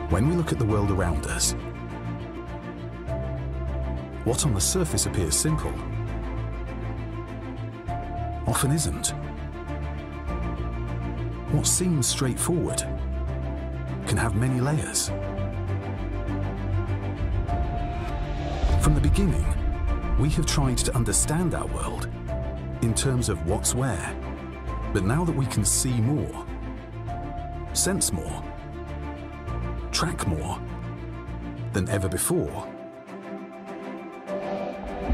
When we look at the world around us, what on the surface appears simple often isn't. What seems straightforward can have many layers. From the beginning, we have tried to understand our world in terms of what's where. But now that we can see more, sense more, track more than ever before,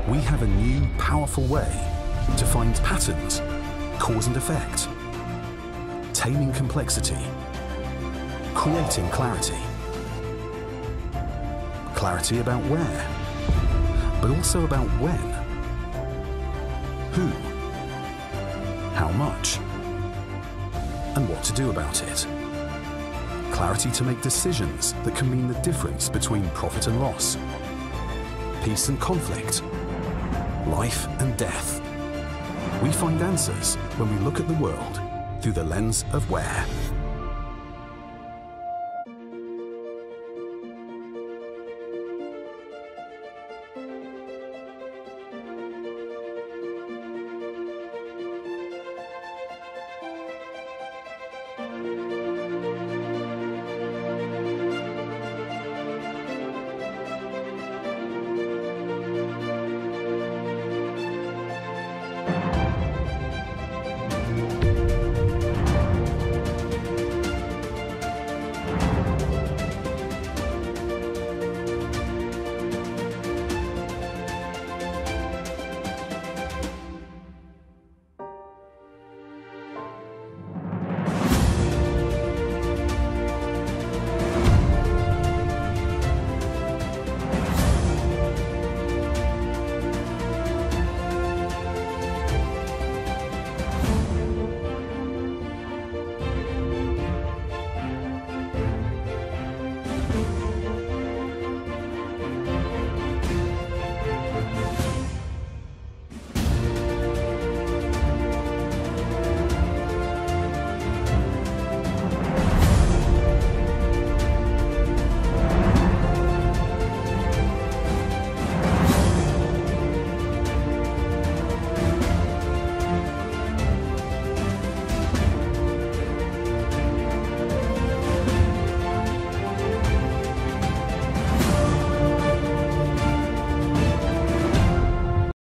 we have a new, powerful way to find patterns, cause and effect, taming complexity, creating clarity. Clarity about where, but also about when, who, how much, and what to do about it. Clarity to make decisions that can mean the difference between profit and loss, peace and conflict, life and death. We find answers when we look at the world through the lens of where.